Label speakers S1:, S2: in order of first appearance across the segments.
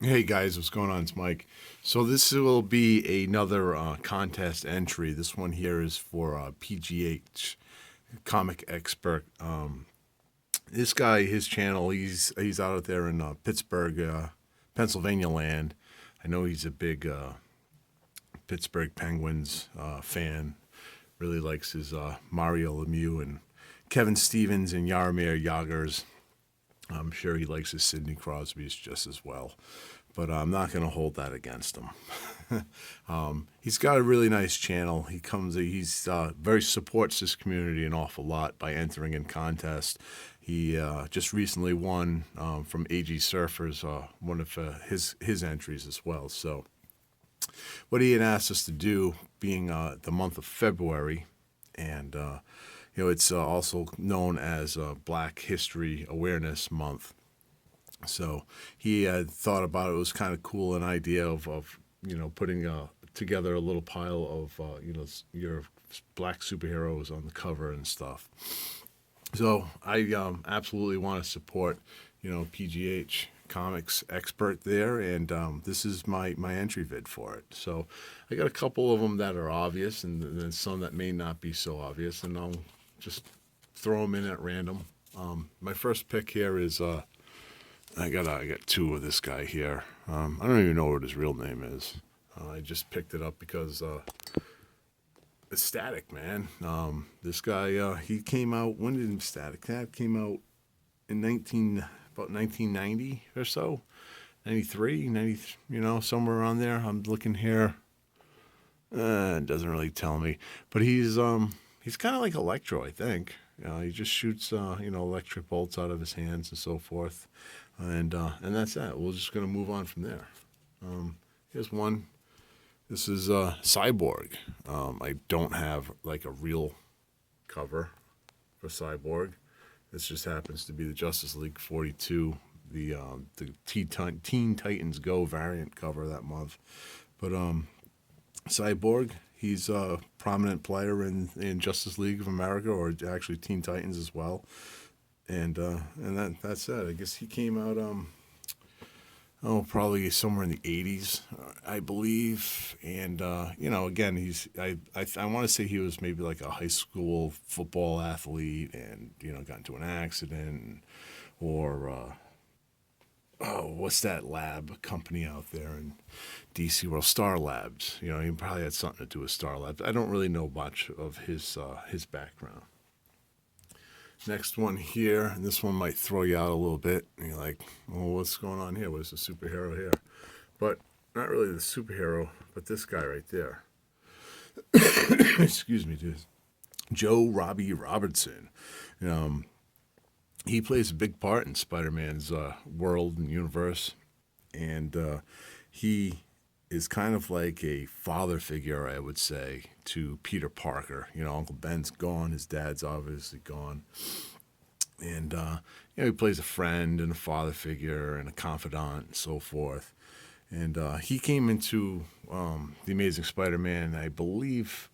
S1: Hey guys, what's going on? It's Mike. So this will be another contest entry. This one here is for PGH Comic Expert. This guy, his channel, he's out there in Pittsburgh, Pennsylvania land. I know he's a big Pittsburgh Penguins fan. Really likes his Mario Lemieux and Kevin Stevens and Jaromir Jagrs. I'm sure he likes his Sidney Crosby's just as well, but I'm not going to hold that against him. He's got a really nice channel. He's very supports this community an awful lot by entering in contests. He just recently won from AG Surfers one of his entries as well. So what he had asked us to do, being the month of February, and it's also known as Black History Awareness Month. So he had thought about it. It was kind of cool, an idea of putting together a little pile of your black superheroes on the cover and stuff. So I absolutely want to support PGH Comics Expert there, and this is my entry vid for it. So I got a couple of them that are obvious, and then some that may not be so obvious, and I'll just throw them in at random. My first pick here is I got two of this guy here. I don't even know what his real name is. I just picked it up because it's Static, man. This guy he came out. When did Static? That came out in 1990 or so, 93, 90, somewhere around there. I'm looking here. It doesn't really tell me, but he's kind of like Electro, I think. He just shoots electric bolts out of his hands and so forth, and that's that. We're just gonna move on from there. Here's one. This is Cyborg. I don't have like a real cover for Cyborg. This just happens to be the Justice League 42, the Teen Titans Go variant cover that month. But Cyborg, he's a prominent player in Justice League of America, or actually Teen Titans as well. And that's it. I guess he came out probably somewhere in the 80s, I believe. And again, I want to say he was maybe like a high school football athlete, and got into an accident, or what's that lab company out there in DC? Well, Star Labs. He probably had something to do with Star Labs. I don't really know much of his background. Next one here, and this one might throw you out a little bit. And you're like, well, what's going on here? What's the superhero here? But not really the superhero, but this guy right there. Excuse me, dude. Joe Robbie Robertson. He plays a big part in Spider-Man's world and universe, and he is kind of like a father figure, I would say, to Peter Parker. Uncle Ben's gone, his dad's obviously gone, and he plays a friend and a father figure and a confidant and so forth. And he came into the Amazing Spider-Man, I believe,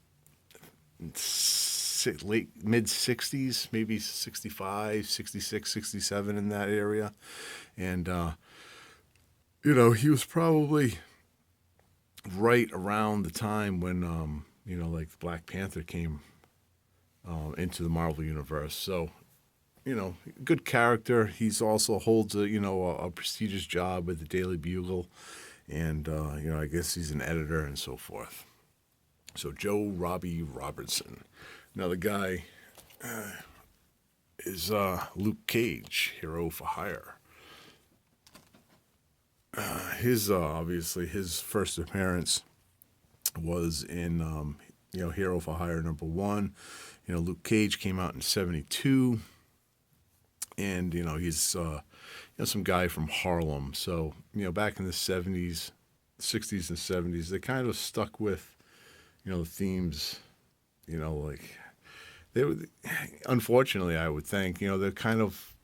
S1: late mid 60s, maybe 65, 66, 67, in that area. And he was probably right around the time when like the Black Panther came into the Marvel universe. So good character. He's also holds a prestigious job with the Daily Bugle, and I guess he's an editor and so forth. So Joe Robbie Robertson. Now the guy is Luke Cage, Hero for Hire. His obviously his first appearance was in Hero for Hire #1. Luke Cage came out in '72, and he's some guy from Harlem. So back in the '70s, '60s, and '70s, they kind of stuck with the themes. Like they were, unfortunately, I would think they're kind of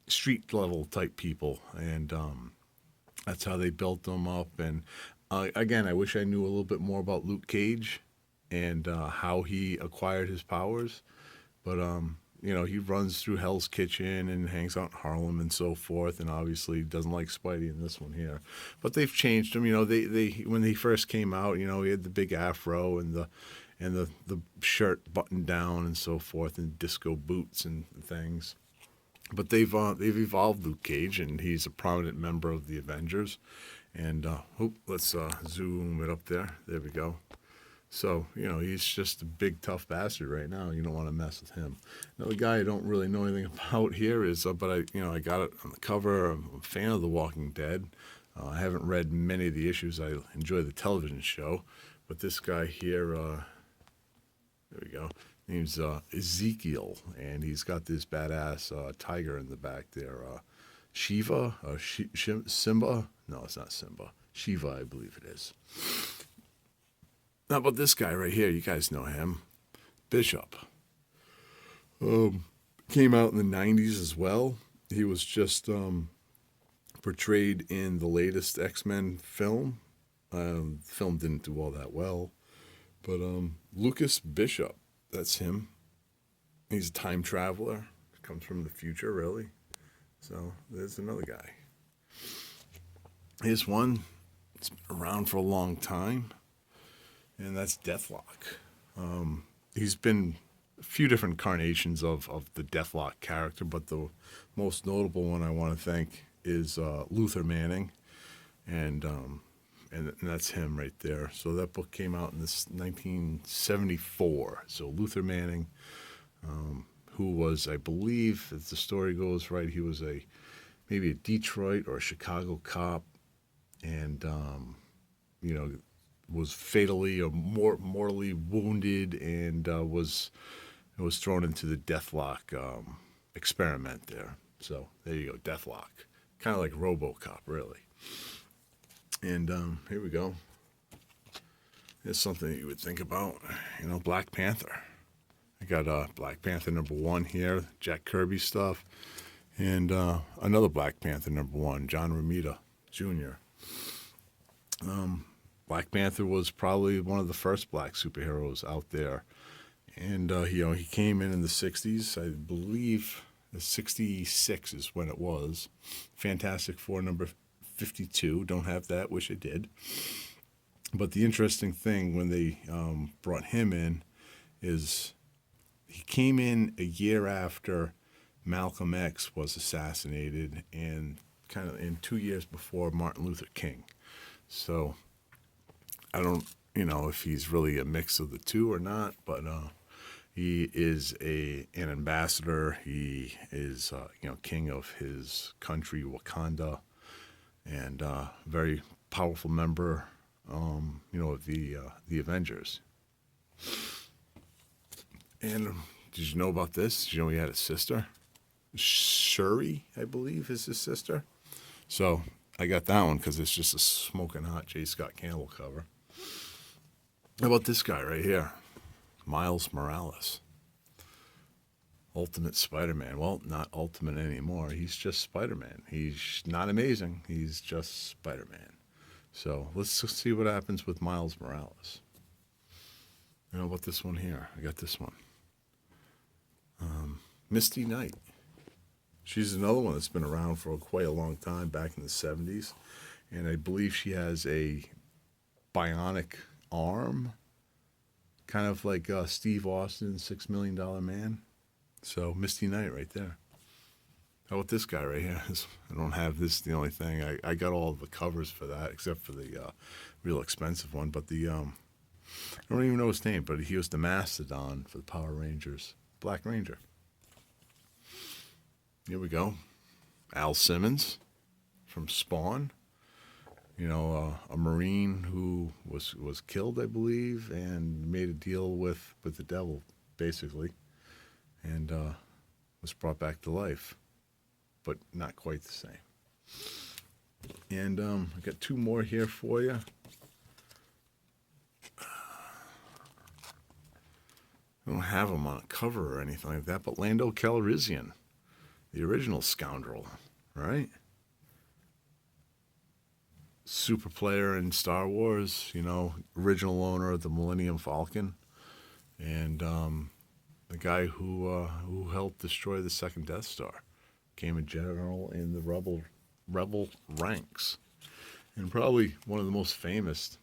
S1: street level type people, and that's how they built them up. And again, I wish I knew a little bit more about Luke Cage and how he acquired his powers. But he runs through Hell's Kitchen and hangs out in Harlem and so forth, and obviously doesn't like Spidey in this one here. But they've changed him. They when he first came out, he had the big afro and the shirt buttoned down and so forth, and disco boots and things. But they've evolved Luke Cage, and he's a prominent member of the Avengers. And let's zoom it up there. There we go. So, he's just a big, tough bastard right now. You don't want to mess with him. Another guy I don't really know anything about here is, but I got it on the cover. I'm a fan of The Walking Dead. I haven't read many of the issues. I enjoy the television show. But this guy here, there we go, name's Ezekiel. And he's got this badass tiger in the back there. Shiva? Simba? No, it's not Simba. Shiva, I believe it is. How about this guy right here? You guys know him. Bishop. Came out in the 90s as well. He was just portrayed in the latest X-Men film. The film didn't do all that well. But Lucas Bishop, that's him. He's a time traveler. Comes from the future, really. So there's another guy. Here's one. It's been around for a long time. And that's Deathlock. He's been a few different incarnations of the Deathlock character, but the most notable one I want to thank is Luther Manning, and that's him right there. So that book came out in this 1974. So Luther Manning, who was, I believe, as the story goes, right, he was maybe a Detroit or a Chicago cop, and was fatally or mortally wounded, and was thrown into the Deathlock experiment there. So there you go, Deathlock, kind of like RoboCop, really. And here we go. There's something that you would think about, Black Panther. I got Black Panther #1 here, Jack Kirby stuff, and another Black Panther #1, John Romita Jr. Black Panther was probably one of the first black superheroes out there. And, he came in the 60s. I believe the 66 is when it was. Fantastic Four number 52. Don't have that. Wish I did. But the interesting thing when they brought him in is he came in a year after Malcolm X was assassinated, and kind of in 2 years before Martin Luther King. So I don't, if he's really a mix of the two or not, but he is an ambassador. He is, king of his country, Wakanda, and very powerful member, of the Avengers. And did you know about this? Did you know he had a sister? Shuri, I believe, is his sister. So I got that one because it's just a smoking hot J. Scott Campbell cover. How about this guy right here? Miles Morales. Ultimate Spider-Man. Well, not Ultimate anymore. He's just Spider-Man. He's not amazing. He's just Spider-Man. So let's see what happens with Miles Morales. How about this one here? I got this one. Misty Knight. She's another one that's been around for quite a long time, back in the 70s. And I believe she has a bionic arm, kind of like Steve Austin's $6 Million Man. So Misty Knight right there. How about this guy right here? I don't have this, the only thing. I got all the covers for that, except for the real expensive one. But I don't even know his name, but he was the Mastodon for the Power Rangers. Black Ranger. Here we go. Al Simmons from Spawn. A Marine who was killed, I believe, and made a deal with the devil, basically, and was brought back to life, but not quite the same. And I got two more here for you. I don't have them on a cover or anything like that, but Lando Calrissian, the original scoundrel, right? Super player in Star Wars, original owner of the Millennium Falcon. And the guy who helped destroy the second Death Star, became a general in the rebel ranks, and probably one of the most famous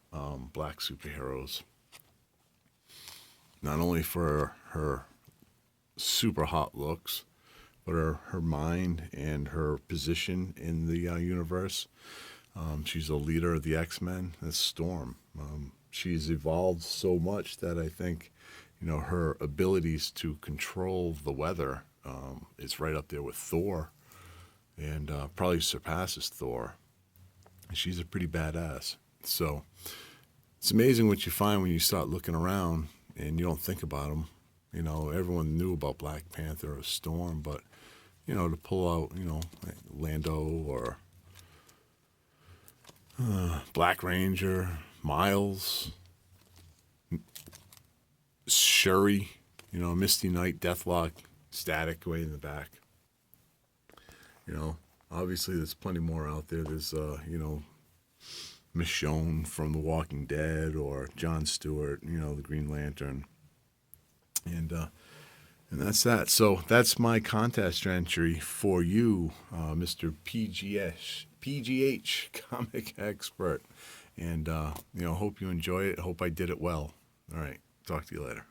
S1: black superheroes. Not only for her super hot looks, but her mind and her position in the universe. She's a leader of the X-Men. That's Storm. She's evolved so much that I think, her abilities to control the weather is right up there with Thor, and probably surpasses Thor. She's a pretty badass. So it's amazing what you find when you start looking around and you don't think about them. Everyone knew about Black Panther or Storm, but, to pull out, like Lando or Black Ranger, Miles, Shuri, Misty Knight, Deathlock, Static way in the back. Obviously there's plenty more out there. There's, Michonne from The Walking Dead, or Jon Stewart, the Green Lantern. And that's that. So that's my contest entry for you, Mr. PGH Comic Expert. And, hope you enjoy it. Hope I did it well. All right. Talk to you later.